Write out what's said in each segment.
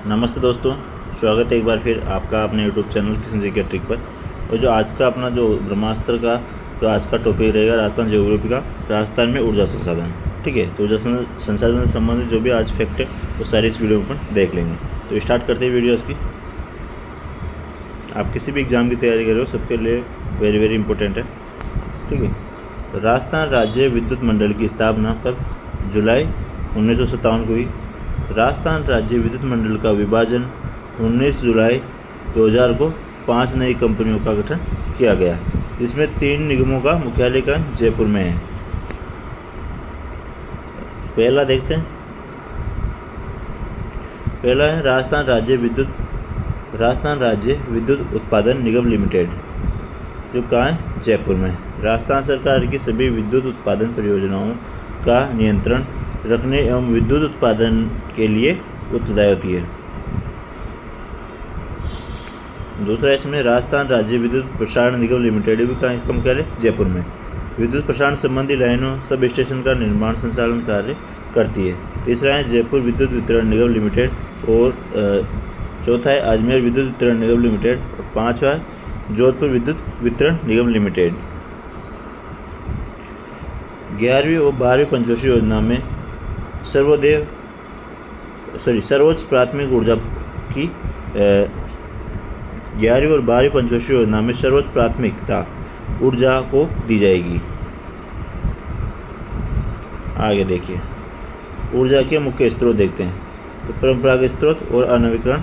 नमस्ते दोस्तों, स्वागत है एक बार फिर आपका अपने YouTube channel Kishan GK trick पर। और जो आज का अपना जो ब्रह्मास्त्र का जो आज का टॉपिक रहेगा राजस्थान ज्योग्राफी का, राजस्थान में ऊर्जा संसाधन। ठीक है, तो ऊर्जा संसाधन से संबंधित जो भी आज फैक्ट है वो सारी इस वीडियो पर देख लेंगे। तो स्टार्ट करते हैं वीडियोज़ की। आप किसी भी एग्ज़ाम की तैयारी कर रहे हो सबके लिए वेरी वेरी इंपॉर्टेंट है। ठीक है, राजस्थान राज्य विद्युत मंडल की स्थापना कब? जुलाई 1957 को हुई। राजस्थान राज्य विद्युत मंडल का विभाजन 19 जुलाई 2000 को 5 नई कंपनियों का गठन किया गया। इसमें 3 निगमों का मुख्यालय जयपुर में है। पहला देखते हैं, पहला है राजस्थान राज्य विद्युत उत्पादन निगम लिमिटेड, जो कहाँ है? जयपुर में। राजस्थान सरकार की सभी विद्युत उत्पादन परियोजनाओं का नियंत्रण रखने एवं विद्युत उत्पादन के लिए उत्तरदायी होती है। दूसरा इसमें राजस्थान राज्य विद्युत प्रसारण निगम लिमिटेड भी कहाँ? इसका मुख्यालय जयपुर में। विद्युत प्रसारण संबंधी लाइनों सब स्टेशन का निर्माण संचालन कार्य करती है। तीसरा है जयपुर विद्युत वितरण निगम लिमिटेड, और चौथा है अजमेर विद्युत वितरण निगम लिमिटेड, और पांचवा है जोधपुर विद्युत वितरण निगम लिमिटेड। 11वीं और 12वीं पंचवर्षीय योजना में सर्वोच्च प्राथमिक ऊर्जा की 11वीं और 12वीं पंचवर्षीय योजना में सर्वोच्च प्राथमिकता ऊर्जा को दी जाएगी। आगे देखिए, ऊर्जा के मुख्य स्रोत देखते हैं। तो परंपरागत स्रोत और अनवीकरण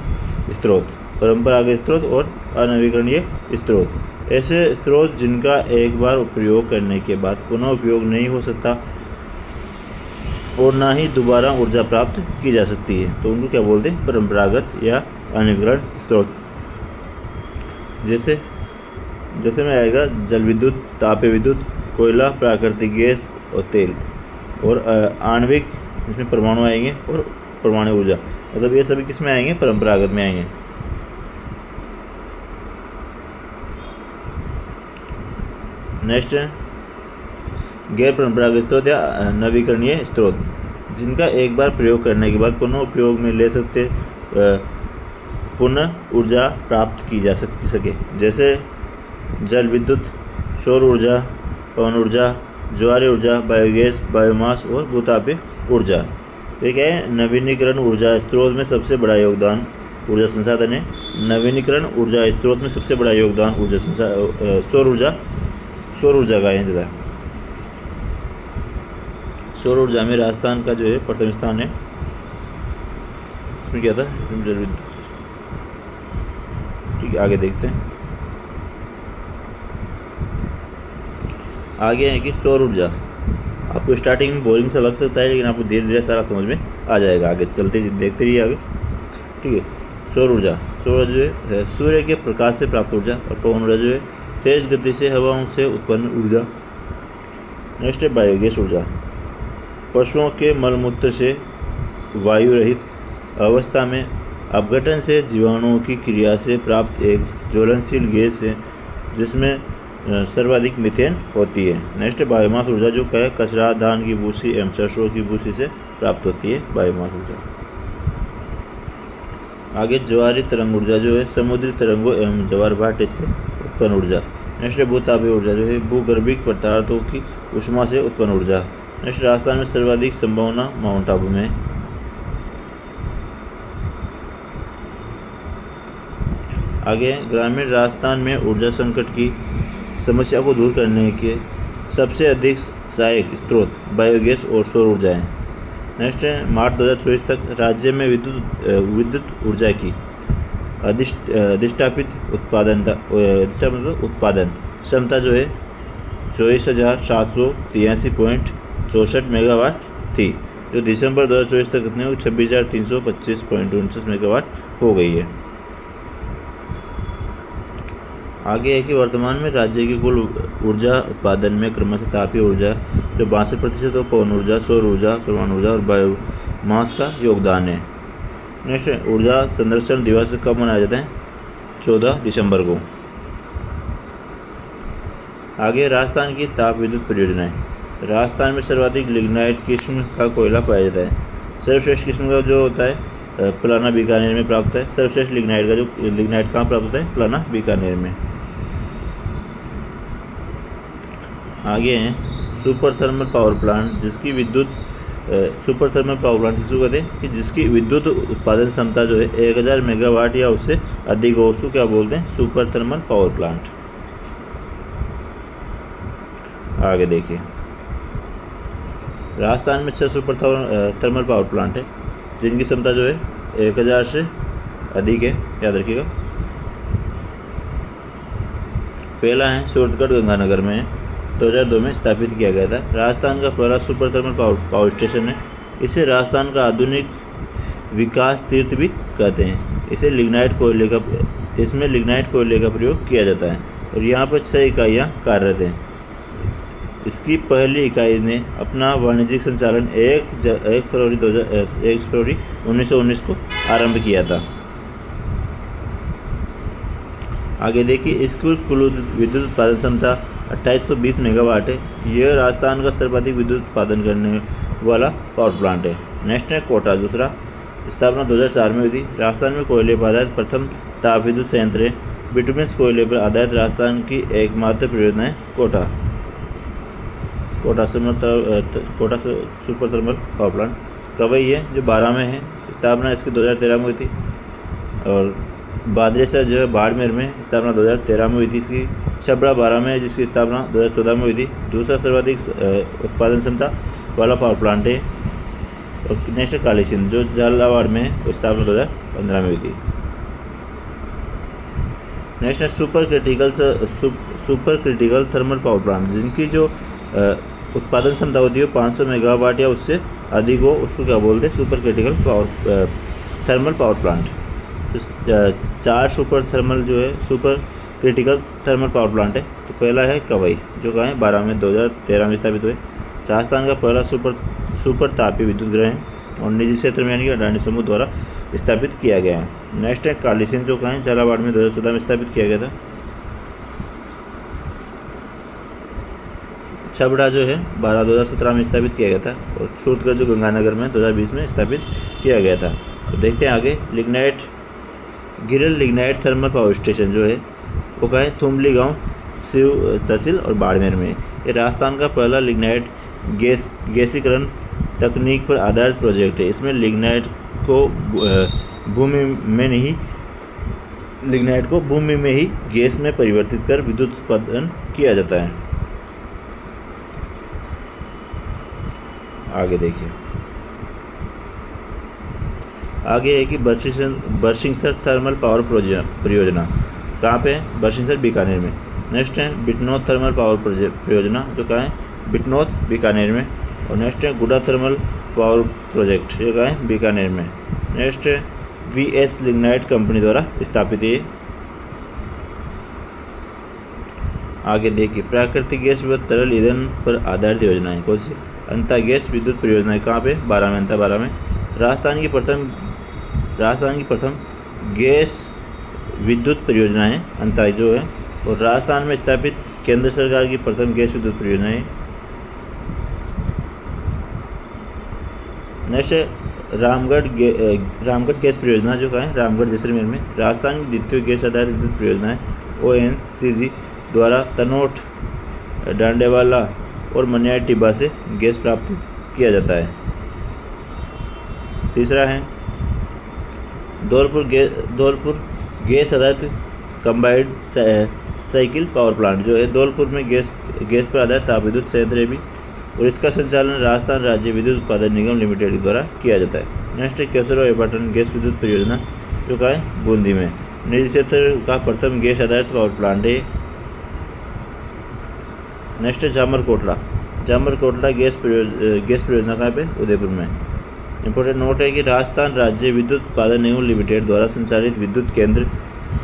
स्रोत। परंपरागत स्रोत और अनवीकरणीय स्रोत ऐसे स्रोत जिनका एक बार उपयोग करने के बाद पुनः उपयोग नहीं हो सकता और ना ही दोबारा ऊर्जा प्राप्त की जा सकती है, तो उनको क्या बोलते हैं? परंपरागत या अनवीकरण स्रोत। जैसे में आएगा जल विद्युत, तापीय विद्युत, कोयला, प्राकृतिक गैस और तेल, और आणविक, इसमें परमाणु आएंगे, और परमाणु ऊर्जा। मतलब ये सभी किस में आएंगे? परंपरागत में आएंगे। नेक्स्ट है गैर परंपरागत स्रोत या नवीकरणीय स्रोत, जिनका एक बार प्रयोग करने के बाद पुनः उपयोग में ले सकते पुनः ऊर्जा प्राप्त की जा सके, जैसे जल विद्युत, सौर ऊर्जा, पवन ऊर्जा, ज्वारीय ऊर्जा, बायोगैस, बायोमास और भूतापीय ऊर्जा। ये क्या है? नवीनीकरण ऊर्जा स्रोत में सबसे बड़ा योगदान ऊर्जा संसाधन है। नवीनीकरण ऊर्जा स्रोत में सबसे बड़ा योगदान सौर ऊर्जा का है। सौर ऊर्जा में राजस्थान का जो है प्रथम स्थान है। इसमें क्या था? जल विद्युत। ठीक है, आगे देखते हैं। आगे है कि सौर ऊर्जा। आपको स्टार्टिंग में बोरिंग सा लग सकता है, लेकिन आपको धीरे धीरे सारा समझ में आ जाएगा। आगे चलते देखते रहिए आगे। ठीक है, सौर ऊर्जा जो है सूर्य के प्रकाश से प्राप्त ऊर्जा, और पवन ऊर्जा जो है तेज गति से हवाओं से उत्पन्न ऊर्जा। नेक्स्ट है बायोगैस ऊर्जा। पशुओं के मलमूत्र से वायु रहित अवस्था में अपघटन से जीवाणुओं की क्रिया से प्राप्त एक ज्वलनशील गैस है, जिसमें सर्वाधिक मीथेन होती है। नेक्स्ट बायोमास ऊर्जा, जो क्या है? कचरा, धान की भूसी एवं सरसों की भूसी से प्राप्त होती है बायोमास ऊर्जा। आगे ज्वारीय तरंग ऊर्जा, जो है समुद्री तरंगों एवं ज्वार भाटे से उत्पन्न ऊर्जा। नेक्स्ट भूतापीय ऊर्जा, जो है भूगर्भिक पदार्थों की उष्मा से उत्पन्न ऊर्जा। नेक्स्ट राजस्थान में सर्वाधिक संभावना माउंट आबू में। आगे ग्रामीण राजस्थान में ऊर्जा संकट की समस्या को दूर करने के सबसे अधिक सहायक स्रोत बायोगैस और सौर ऊर्जा है। नेक्स्ट है मार्च 2024 तक राज्य में विद्युत ऊर्जा की अधिष्ठापित उत्पादन क्षमता जो है 24,783.64 मेगावाट थी, जो दिसंबर 2024 तक कितने 26,325.59 मेगावाट हो गई है। आगे है कि वर्तमान में राज्य की कुल ऊर्जा उत्पादन में क्रमशः तापीय ऊर्जा जो 62% और पवन ऊर्जा, सौर ऊर्जा, परमाणु ऊर्जा और बायोमास का योगदान है। नेक्स्ट ऊर्जा संरक्षण दिवस कब मनाया जाता है? 14 दिसंबर को। आगे राजस्थान की ताप विद्युत परियोजनाएं। राजस्थान में सर्वाधिक लिग्नाइट किस्म का कोयला पाया जाता है। सर्वश्रेष्ठ किस्म का जो होता है प्लाना बीकानेर में प्राप्त है। सर्वश्रेष्ठ लिग्नाइट का जो लिग्नाइट कहाँ प्राप्त होता है? प्लाना बीकानेर में। आगे हैं सुपर थर्मल पावर प्लांट, जिसकी विद्युत सुपर थर्मल पावर प्लांट किसको कहते हैं कि जिसकी विद्युत उत्पादन क्षमता जो है 1000 मेगावाट या उससे अधिक हो, उसको क्या बोलते हैं? Super thermal power plant. आगे देखिए, राजस्थान में 6 सुपर थर्मल पावर प्लांट है जिनकी क्षमता जो है 1000 से अधिक है, याद रखिएगा। पहला है सूरतगढ़ गंगानगर में 2002 में स्थापित किया गया था। राजस्थान का पहला सुपर थर्मल पावर स्टेशन है। इसे राजस्थान का आधुनिक विकास तीर्थ भी कहते हैं। इसमें लिग्नाइट कोयले का प्रयोग किया जाता है और यहाँ पर 6 इकाइयाँ कार्यरत हैं। इसकी पहली इकाई ने अपना वाणिज्यिक संचालन 1 फरवरी 1919 को आरंभ किया था। आगे देखिए, इसकी कुल विद्युत उत्पादन क्षमता 2820 मेगावाट है। यह राजस्थान का सर्वाधिक विद्युत उत्पादन करने वाला पावर प्लांट है। नेक्स्ट है कोटा, दूसरा, स्थापना 2004 में हुई थी। राजस्थान में कोयले पर आधारित प्रथम ताप विद्युत संयंत्र है। बिटुमिनस कोयले पर आधारित राजस्थान की एकमात्र परियोजना है Kota super thermal power plant. कवई है जो 12 में है, स्थापना इसकी 2013 में हुई थी। और बादरेसर जो है बाड़मेर में, स्थापना 2013 में हुई थी इसकी। छबड़ा 12 में है जिसकी स्थापना 2014 में हुई थी। दूसरा सर्वाधिक उत्पादन क्षमता वाला पावर प्लांट है। और नेक्स्ट काली सिंध जो झालावाड़ में है, वो स्थापना 2015 में हुई थी। नेक्स्ट है super critical thermal power plant, जिनकी जो उत्पादन क्षमता होती है 500 मेगावाट या उससे अधिक हो, उसको क्या बोलते हैं? Super critical thermal power plant. 4 super critical thermal power plant है। तो पहला है कवई जो कहाँ है? 12 में 2013 में स्थापित हुए। राजस्थान का पहला सुपर तापीय विद्युत गृह है और निजी क्षेत्र में यानी कि अडानी समूह द्वारा स्थापित किया गया है। नेक्स्ट है काली सिंध जो कहाँ है? झालावाड़ में 2014 में स्थापित किया गया था। छबड़ा जो है 2017 में स्थापित किया गया था। और सूरतगढ़ जो गंगानगर में 2020 में स्थापित किया गया था। तो देखते हैं आगे, गिरल लिग्नाइट थर्मल पावर स्टेशन जो है वो कहाँ है? थुमली गांव, शिव तहसील और बाड़मेर में। ये राजस्थान का पहला लिग्नाइट गैसीकरण तकनीक पर आधारित प्रोजेक्ट है। इसमें लिग्नाइट को भूमि में ही गैस में परिवर्तित कर विद्युत उत्पादन किया जाता है। आगे देखिए, आगे है कि बरसिंघसर थर्मल पावर परियोजना कहाँ पे है? बरसिंघसर बीकानेर में। नेक्स्ट है बिटनौत थर्मल पावर परियोजना जो कहाँ है? बिटनौत बीकानेर में। और नेक्स्ट है गुडा थर्मल पावर प्रोजेक्ट जो कहाँ है? बीकानेर में। नेक्स्ट है VS लिग्नाइट कंपनी द्वारा स्थापित है। आगे देखिए, प्राकृतिक गैस व तरल ईंधन पर आधारित योजनाएं कौन सी? अंता गैस विद्युत परियोजनाएं कहाँ पे? 12 में, अंता 12 में। राजस्थान की प्रथम गैस विद्युत परियोजना है अंता जो है। और राजस्थान में स्थापित केंद्र सरकार की प्रथम गैस विद्युत परियोजना है। नेक्स्ट है रामगढ़ गैस परियोजना जो कहाँ है? रामगढ़ जैसलमेर में। राजस्थान की द्वितीय गैस आधारित विद्युत परियोजना है। ONGC द्वारा तनोट, डांडेवाला और मनियार टिब्बा से गैस प्राप्त किया जाता है। तीसरा है धौलपुर गैस आधारित कंबाइंड साइकिल पावर प्लांट जो है धौलपुर में गैस पर आधारित ताप विद्युत संयंत्र भी, और इसका संचालन राजस्थान राज्य विद्युत उत्पादन निगम लिमिटेड द्वारा किया जाता है। नेक्स्ट है केसरवापाटन गैस विद्युत परियोजना जो का है बूंदी में। निजी क्षेत्र का प्रथम गैस आधारित पावर प्लांट है। नेक्स्ट है जामरकोटला गैस परियोजना कहाँ पे? उदयपुर में। इंपॉर्टेंट नोट है कि राजस्थान राज्य विद्युत उत्पादन निगम लिमिटेड द्वारा संचालित विद्युत केंद्र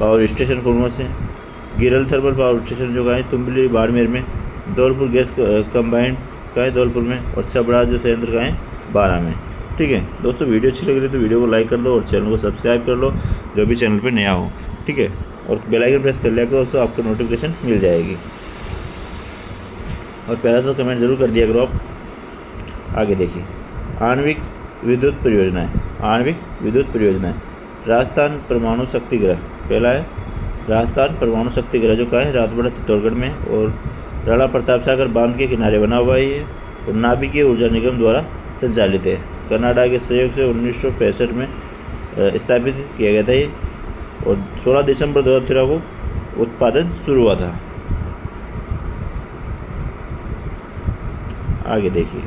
पावर स्टेशन कौन से? गिरल थर्मल पावर स्टेशन जो का है तुमली बाड़मेर में। धौलपुर गैस कंबाइंड का है धौलपुर में। और छबड़ा जो संयंत्र का है 12 में। ठीक है दोस्तों, वीडियो अच्छी लग रही है तो वीडियो को लाइक कर दो और चैनल को सब्सक्राइब कर लो जो भी चैनल पे नया हो। ठीक है, और बेल आइकन प्रेस कर लिया करो तो आपको नोटिफिकेशन मिल जाएगी। और पहला तो कमेंट जरूर कर दिया करो आप। आगे देखिए, आणविक विद्युत परियोजनाएं। आणविक विद्युत परियोजनाएं। राजस्थान परमाणु शक्ति गृह पहला है राजस्थान परमाणु शक्ति गृह, जो कहाँ है, राजवाड़ा चित्तौड़गढ़ में, और राणा प्रताप सागर बांध के किनारे बना हुआ है ये, और नाभिकीय ऊर्जा निगम द्वारा संचालित है। कनाडा के सहयोग से 1965 में स्थापित किया गया था ये, और 16 दिसंबर 2013 को उत्पादन शुरू हुआ था। आगे देखिए,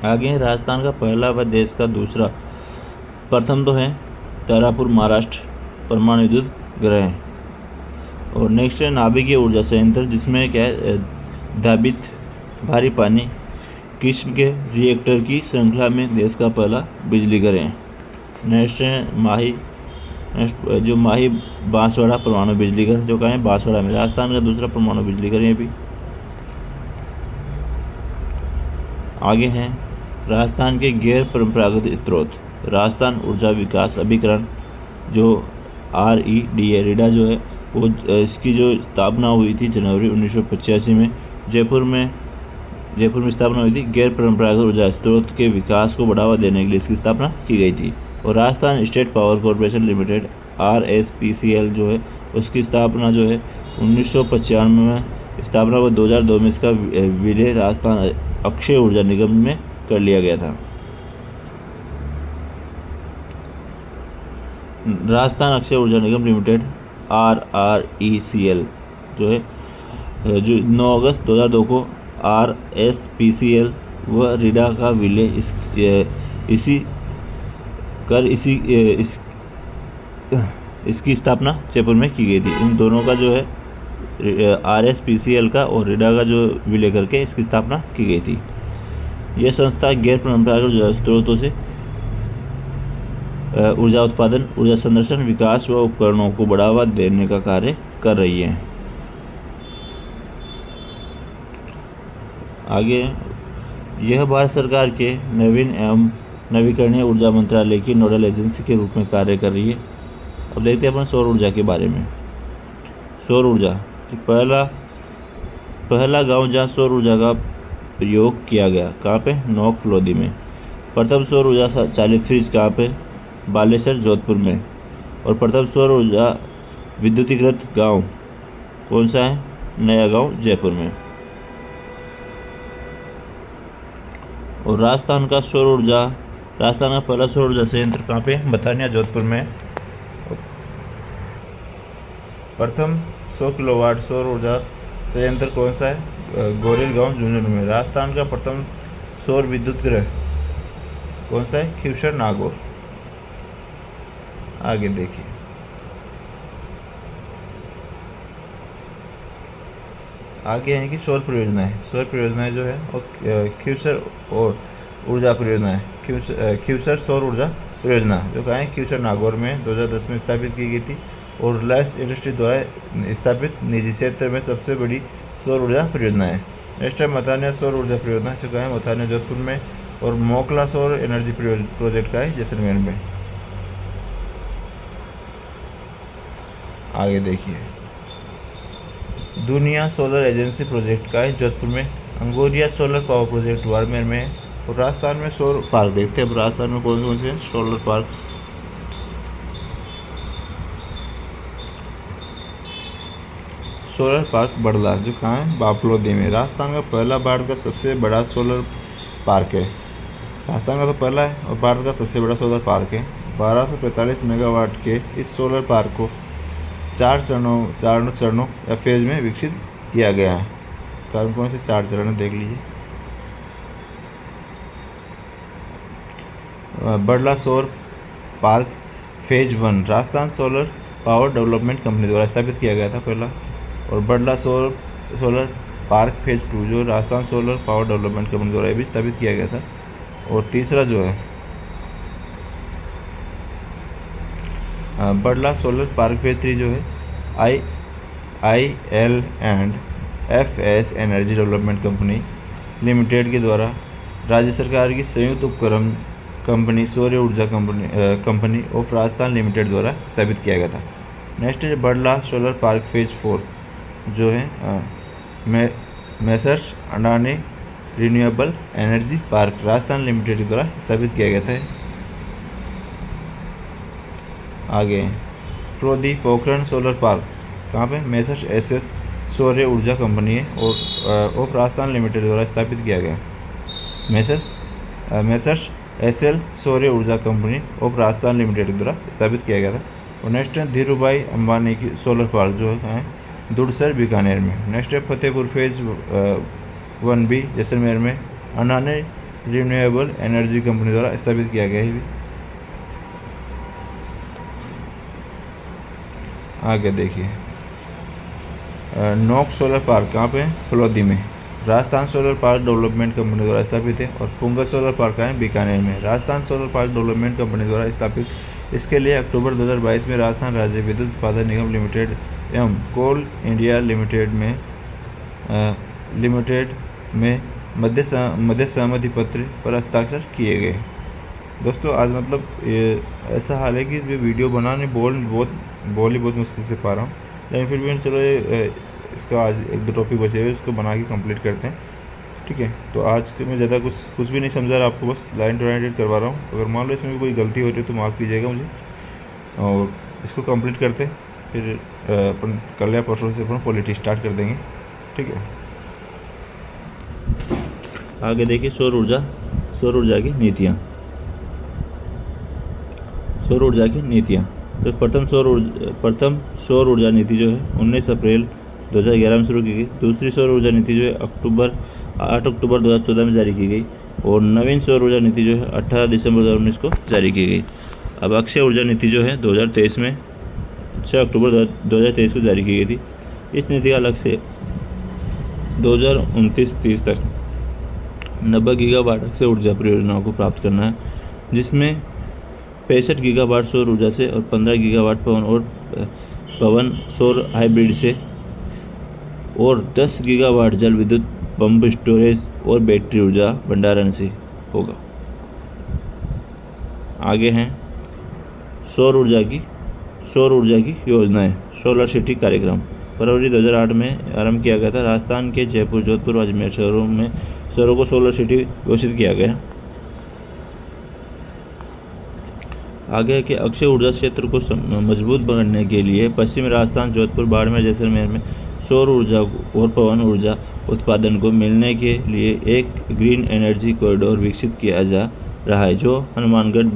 आगे राजस्थान का पहला व देश का दूसरा, प्रथम तो है तारापुर महाराष्ट्र परमाणु विद्युत गृह है, और नेक्स्ट है नाभिकीय ऊर्जा संयंत्र, जिसमें क्या है, दाबित भारी पानी किस्म के रिएक्टर की श्रृंखला में देश का पहला बिजली घर है। नेक्स्ट है माही बांसवाड़ा परमाणु बिजली घर, जो कहाँ है, बांसवाड़ा में, राजस्थान का दूसरा परमाणु बिजली घर है भी। आगे हैं राजस्थान के गैर परंपरागत स्रोत। राजस्थान ऊर्जा विकास अभिकरण, जो REDA रीडा जो है, वो इसकी जो स्थापना हुई थी जनवरी 1985 में जयपुर में स्थापना हुई थी। गैर परंपरागत ऊर्जा स्रोत के विकास को बढ़ावा देने के लिए इसकी स्थापना की गई थी। और Rajasthan state power corporation limited RSPCL जो है, उसकी स्थापना जो है 1995 में स्थापना व 2002 में इसका विलय राजस्थान अक्षय ऊर्जा निगम में कर लिया गया था। राजस्थान अक्षय ऊर्जा निगम लिमिटेड RRECL जो है, जो 9 अगस्त 2002 को RSPCL व रीडा का विलय इसकी स्थापना जयपुर में की गई थी। इन दोनों का जो है RSPCL का और रीडा का जो विलय करके इसकी स्थापना की गई थी। यह संस्था गैर परंपरागत स्रोतों से ऊर्जा उत्पादन, ऊर्जा संरक्षण, विकास व उपकरणों को बढ़ावा देने का कार्य कर रही है। आगे, यह भारत सरकार के नवीन एवं नवीकरणीय ऊर्जा मंत्रालय की नोडल एजेंसी के रूप में कार्य कर रही है। अब देखते हैं अपन सौर ऊर्जा के बारे में। सौर ऊर्जा, पहला गांव जहां सौर ऊर्जा का प्रयोग किया गया, कहाँ पे, नोक लोधी में। प्रथम सौर ऊर्जा चालित फ्रिज कहाँ पे, बालेश्वर जोधपुर में। और प्रथम सौर ऊर्जा विद्युतीकृत गांव कौन सा है, नया गांव जयपुर में। और राजस्थान का पहला सौर ऊर्जा संयंत्र कहाँ पे, बतानिया जोधपुर में। प्रथम 100 किलोवाट सौर ऊर्जा संयंत्र कौन सा है, गोरेल गांव झुंझुनू में। राजस्थान का प्रथम सौर विद्युत गृह कौन सा है, खीवसर नागौर। आगे देखिए, आगे है कि सौर परियोजनाएं जो है, और खीवसर और ऊर्जा परियोजना है, खीवसर सौर ऊर्जा परियोजना, जो कहाँ है, खीवसर नागौर में 2010 में स्थापित की गई थी, और रिलायंस इंडस्ट्री द्वारा स्थापित निजी क्षेत्र में सबसे बड़ी सौर ऊर्जा परियोजना है। नेक्स्ट है मथानिया सौर ऊर्जा परियोजना, जो कहाँ है, मथानिया जोधपुर में। और मोकला सौर एनर्जी प्रोजेक्ट का है, जैसलमेर में। आगे देखिए, दुनिया सोलर एजेंसी प्रोजेक्ट का है, जोधपुर में। अंगोरिया सोलर पावर प्रोजेक्ट बाड़मेर में। और राजस्थान में सौर पार्क देखते हैं। राजस्थान में कौन से सोलर पार्क, बड़ला, जो कहाँ है, बापलोदी में। राजस्थान का पहला भारत का सबसे बड़ा सोलर पार्क है। राजस्थान का तो पहला है और भारत का सबसे बड़ा सोलर पार्क है। 1245 मेगावाट के इस सोलर पार्क को 4 चरणों या फेज में विकसित किया गया है। कौन से 4 चरण देख लीजिए। बड़ला सौर park phase 1 Rajasthan solar power development company द्वारा स्थापित किया गया था पहला। और बड़ला सोलर पार्क फेज 2 जो Rajasthan solar power development company द्वारा भी स्थापित किया गया था। और तीसरा जो है बड़ला सोलर पार्क फेज 3 जो है IL&FS energy development company limited के द्वारा राज्य सरकार की संयुक्त उपक्रम कंपनी सौर ऊर्जा कंपनी ऑफ राजस्थान लिमिटेड द्वारा स्थापित किया गया था। नेक्स्ट है बड़ला सोलर पार्क फेज 4 जो है messrs Adani renewable energy park Rajasthan limited द्वारा स्थापित किया गया था। आगे प्रोदी पोखरण सोलर पार्क कहाँ पे? मेसर्स एसएस सौर ऊर्जा कंपनी है और ऑफ राजस्थान लिमिटेड द्वारा स्थापित किया गया। मेसर्स एसएल सौर ऊर्जा कंपनी ऑफ राजस्थान लिमिटेड द्वारा स्थापित किया गया था। और नेक्स्ट है धीरू भाई अंबानी की सोलर पार्क जो है दुड़सर बीकानेर में। नेक्स्ट है फतेहपुर फेज 1B जैसलमेर में अडानी रिन्यूएबल एनर्जी कंपनी द्वारा स्थापित किया गया है। आगे देखिए नोक सोलर पार्क कहाँ पे? फलोदी में Rajasthan solar park development company द्वारा स्थापित है। और पुंगल सोलर पार्क है बीकानेर में Rajasthan solar park development company द्वारा स्थापित। इसके लिए अक्टूबर 2022 में राजस्थान राज्य विद्युत उत्पादन निगम लिमिटेड एवं कोल इंडिया लिमिटेड में मध्य सहमति पत्र पर हस्ताक्षर किए गए। दोस्तों आज मतलब ऐसा हाल है कि ये वीडियो बनाने बहुत मुश्किल से पा रहा हूँ, लेकिन फिर भी चलो इसका आज 1-2 टॉपिक बचे हुए उसको बना के कंप्लीट करते हैं। ठीक है, तो आज के मैं ज़्यादा कुछ भी नहीं समझा रहा आपको, बस लाइन टू लाइन एडिट करवा रहा हूँ। अगर मान लो इसमें कोई गलती हो रही है तो माफ़ कीजिएगा मुझे। और इसको कंप्लीट करते फिर अपन कल या परसों से अपन पॉलिटी स्टार्ट कर देंगे। ठीक है, आगे देखिए सौर ऊर्जा की नीतियाँ। सौर ऊर्जा की नीतियाँ तो प्रथम सौर ऊर्जा नीति जो है 19 अप्रैल 2011 में शुरू की गई। दूसरी सौर ऊर्जा नीति जो है 8 अक्टूबर 2014 में जारी की गई। और नवीन सौर ऊर्जा नीति जो है 18 दिसंबर 2019 को जारी की गई। अब अक्षय ऊर्जा नीति जो है 2023 में 6 अक्टूबर 2023 को जारी की गई थी। इस नीति का लक्ष्य 2029-30 तक 90 गीगावाट अक्षय ऊर्जा परियोजनाओं को प्राप्त करना है, जिसमें 65 गीगावाट सौर ऊर्जा से और 15 गीगावाट पवन सौर हाइब्रिड से और 10 गीगावाट जल विद्युत पंप स्टोरेज और बैटरी ऊर्जा भंडारण से होगा। आगे हैं सौर ऊर्जा की योजनाएं। सोलर सिटी कार्यक्रम फरवरी 2008 में आरंभ किया गया था। राजस्थान के जयपुर, जोधपुर, अजमेर शहरों को सोलर सिटी घोषित किया गया। आगे है कि अक्षय ऊर्जा क्षेत्र को मजबूत बनाने के लिए पश्चिमी राजस्थान, जोधपुर, बाड़मेर, जैसलमेर में सौर ऊर्जा और पवन ऊर्जा उत्पादन को मिलने के लिए एक ग्रीन एनर्जी कॉरिडोर विकसित किया जा रहा है, जो हनुमानगढ़,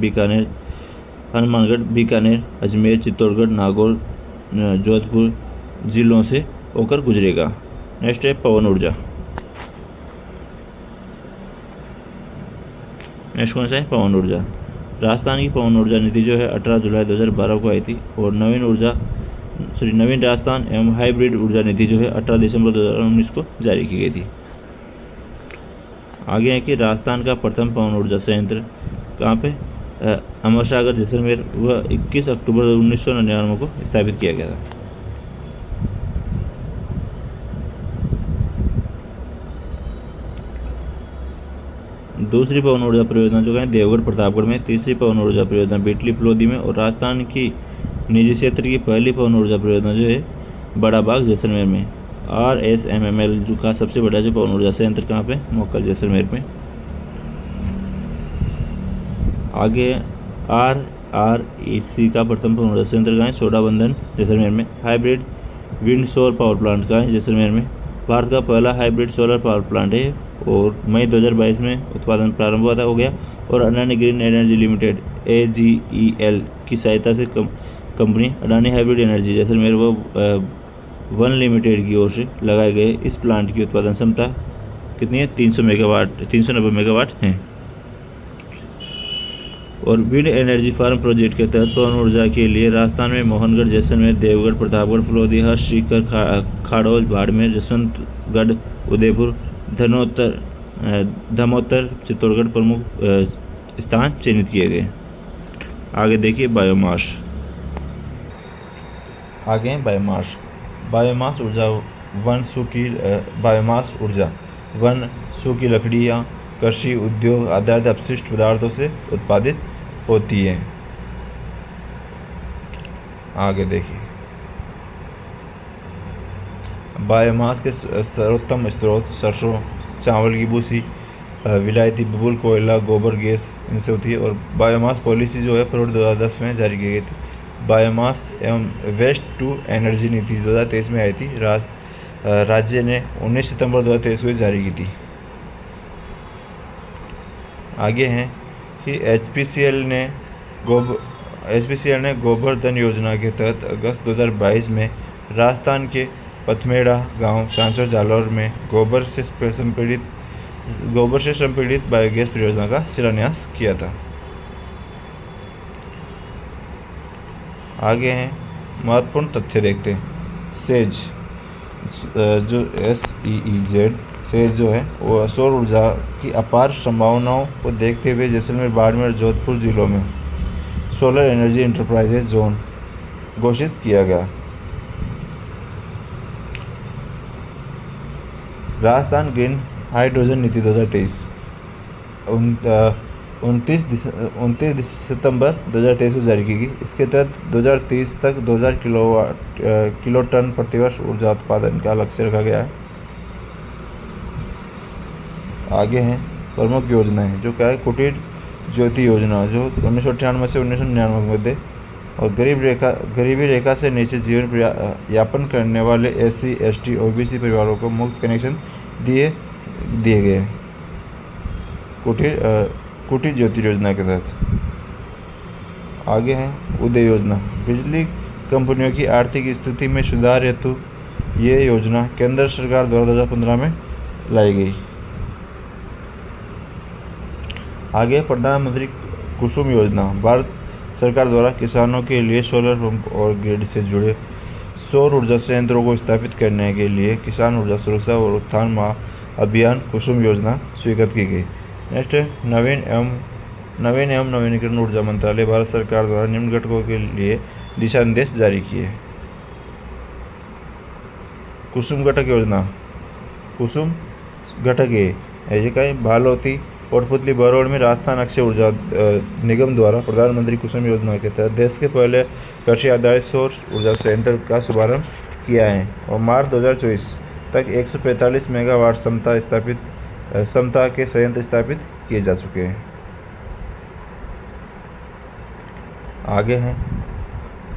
बीकानेर, अजमेर, चित्तौड़गढ़, नागौर, जोधपुर जिलों से होकर गुजरेगा। नेक्स्ट है पवन ऊर्जा। नेक्स्ट कौन सा है? पवन ऊर्जा। राजस्थान की पवन ऊर्जा नीति जो है 18 जुलाई 2012 को आई थी। और नवीन राजस्थान एवं हाइब्रिड ऊर्जा नीति जो है 18 दिसंबर 2019 को जारी की गई थी। आगे है कि राजस्थान का प्रथम पवन ऊर्जा संयंत्र कहाँ पे? अमरसागर, जैसलमेर, वह 21 अक्टूबर 1999 को स्थापित किया गया था। दूसरी पवन ऊर्जा परियोजना जो है देवगढ़, प्रतापगढ़ में। तीसरी पवन ऊर्जा परियोजना बिटली, फलोदी में। और राजस्थान की निजी क्षेत्र की पहली पवन ऊर्जा परियोजना जो है बड़ा बाग, जैसलमेर में। RSMML जो का सबसे बड़ा जो पवन ऊर्जा संयंत्र कहाँ पे? मोकल, जैसलमेर में। आगे RREC का प्रथम पवन ऊर्जा संयंत्र कहाँ है? सोडाबंदन, जैसलमेर में। हाइब्रिड विंड सौर पावर प्लांट का है जैसलमेर में। भारत का पहला हाइब्रिड सोलर पावर प्लांट है और मई 2022 में उत्पादन प्रारंभ हो गया। और Adani green energy limited AGEL की सहायता से company Adani hybrid energy Jaisalmer व वन लिमिटेड की ओर से लगाए गए इस प्लांट की उत्पादन क्षमता कितनी है? 390 मेगावाट है। और विंड एनर्जी फार्म प्रोजेक्ट के तहत पवन ऊर्जा के लिए राजस्थान में मोहनगढ़, जैसलमेर, देवगढ़, प्रतापगढ़, फलोदी, हर्ष, सीकर, खाड़ोल, बाड़मेर, जसवंतगढ़, उदयपुर, धमोतर, चित्तौड़गढ़ प्रमुख स्थान चयनित किए गए। आगे देखिए बायोमास। आगे बायोमास ऊर्जा वन, सूखी लकड़ियाँ, कृषि उद्योग आधारित अपशिष्ट पदार्थों से उत्पादित होती है। आगे देखिए बायोमास के सर्वोत्तम स्रोत सरसों, चावल की भूसी, विलायती बबूल, कोयला, गोबर गैस इनसे होती है। और बायोमास पॉलिसी जो है फरवरी 2010 में जारी की गई थी। बायोमास एवं वेस्ट टू एनर्जी नीति 2023 में आई थी। राज्य ने 19 सितंबर 2023 को जारी की थी। आगे हैं कि एचपीसीएल ने गोबर धन योजना के तहत अगस्त 2022 में राजस्थान के पथमेड़ा गांव सांचौर जालौर में गोबर से संपीड़ित बायोगैस परियोजना का शिलान्यास किया था। आगे हैं महत्वपूर्ण तथ्य देखते हैं। सेज जो SEEZ सेज जो है वो सौर ऊर्जा की अपार संभावनाओं को देखते हुए जैसलमेर, बाड़मेर, जोधपुर जिलों में सोलर एनर्जी इंटरप्राइजेज जोन घोषित किया गया। राजस्थान ग्रीन हाइड्रोजन नीति 2023 29 सितंबर 2023 को जारी की गई। इसके तहत 2030 तक 2000 किलो टन प्रतिवर्ष ऊर्जा उत्पादन का लक्ष्य रखा गया है। आगे हैं प्रमुख योजनाएं, जो क्या है कुटीर ज्योति योजना जो 1998 से 1999 में थे। और गरीबी रेखा से नीचे जीवन यापन करने वाले SC, ST, OBC परिवारों को मुफ्त कनेक्शन दिए गए कुटीर ज्योति योजना के तहत। आगे है उदय योजना, बिजली कंपनियों की आर्थिक स्थिति में सुधार हेतु ये योजना केंद्र सरकार द्वारा 2015 में लाई गई। आगे प्रधानमंत्री कुसुम योजना, भारत सरकार द्वारा किसानों के लिए सोलर पंप और ग्रिड से जुड़े सौर ऊर्जा संयंत्रों को स्थापित करने के लिए किसान ऊर्जा सुरक्षा और उत्थान अभियान कुसुम योजना स्वीकृत की गई। नेक्स्ट है नवीन एवं नवीनीकरण ऊर्जा मंत्रालय, भारत सरकार द्वारा निम्न घटकों के लिए दिशा निर्देश जारी किए। कुसुम घटक योजना, कुसुम घटक ये भालौती कोटपुतली बरौड़ में राजस्थान अक्षय ऊर्जा निगम द्वारा प्रधानमंत्री कुसुम योजना के तहत देश के पहले कृषि आधारित सौर ऊर्जा संयंत्र का शुभारंभ किया है। और मार्च 2024 तक 145 मेगावाट क्षमता के संयंत्र स्थापित किए जा चुके हैं। आगे हैं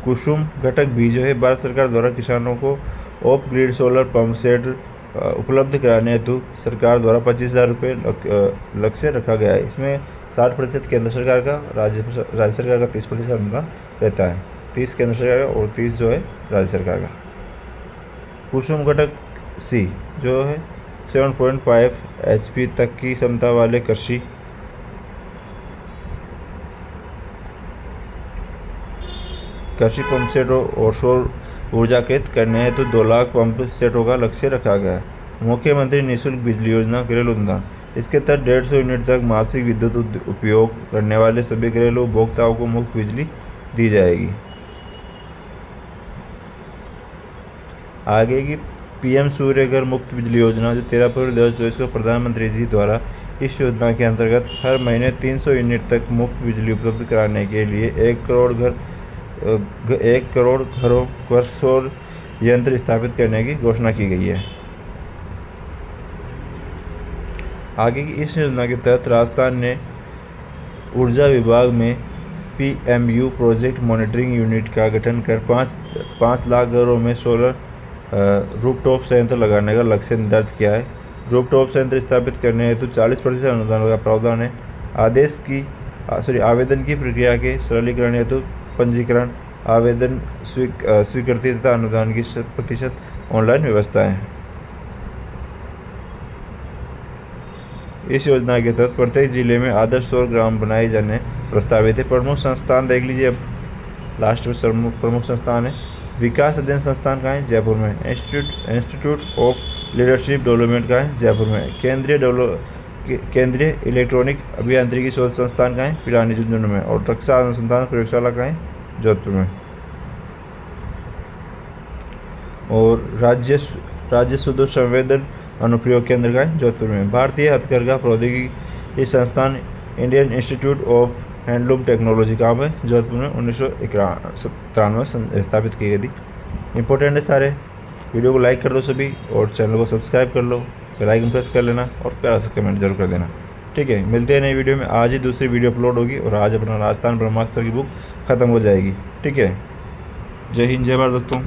कुसुम घटक भी जो है भारत सरकार द्वारा किसानों को of grid solar pump set उपलब्ध कराने हेतु सरकार द्वारा 25,000 रुपये लक्ष्य रखा गया है। इसमें 60% केंद्र सरकार का, राज्य सरकार का 30% अनुदान रहता है। 30 केंद्र सरकार का और 30 जो है राज्य सरकार का। कुसुम घटक C जो है 7.5 HP तक की क्षमता वाले कृषि पंप सेटों और सौर ऊर्जा केंद्र करने हेतु 2 लाख पंप सेटों का लक्ष्य रखा गया है। मुख्यमंत्री निःशुल्क बिजली योजना घरेलू अनुदान, इसके तहत 150 यूनिट तक मासिक विद्युत उपयोग करने वाले सभी घरेलू उपभोक्ताओं को मुफ्त बिजली दी जाएगी। आगे की PM सूर्य घर मुफ्त बिजली योजना जो 13 फरवरी 2024 को प्रधानमंत्री जी द्वारा इस योजना के अंतर्गत हर महीने 300 यूनिट तक मुफ्त बिजली उपलब्ध कराने के लिए 1 करोड़ घरों पर सौर यंत्र स्थापित करने की घोषणा की गई है। आगे की इस योजना के तहत राजस्थान ने ऊर्जा विभाग में PMU प्रोजेक्ट मॉनिटरिंग यूनिट का गठन कर 5 लाख घरों में सोलर रूफटॉप संयंत्र लगाने का लक्ष्य निर्धारित किया है। रूफटॉप संयंत्र स्थापित करने हेतु 40% अनुदान का प्रावधान है। आवेदन की प्रक्रिया के सरलीकरण हेतु पंजीकरण, आवेदन स्वीकृति तथा अनुदान की 100% ऑनलाइन व्यवस्था है। इस योजना के तहत प्रत्येक जिले में आदर्श सौर ग्राम बनाए जाने प्रस्तावित है। प्रमुख संस्थान देख लीजिए, अब लास्ट में प्रमुख संस्थान है विकास अध्ययन संस्थान का है जयपुर में, इंस्टीट्यूट ऑफ लीडरशिप डेवलपमेंट का है जयपुर में, केंद्रीय इलेक्ट्रॉनिक अभियांत्रिकी शोध संस्थान का है पिलानी झुंझुनू में, और रक्षा अनुसंधान प्रयोगशाला का है जोधपुर में, और राज्य सुदूर संवेदन अनुप्रयोग केंद्र का है जोधपुर में। भारतीय हथकरघा प्रौद्योगिकी संस्थान Indian institute of handloom technology का है जोधपुर में 1993 में स्थापित की गई थी। इंपॉर्टेंट है सारे। वीडियो को लाइक कर दो सभी और चैनल को सब्सक्राइब कर लो। बेल आइकन प्रेस कर लेना और प्यारा सा कमेंट जरूर कर देना। ठीक है, मिलते हैं नई वीडियो में। आज ही दूसरी वीडियो अपलोड होगी और आज अपना राजस्थान ब्रह्मास्त्र की बुक खत्म हो जाएगी। ठीक है, जय हिंद, जय भारत दोस्तों।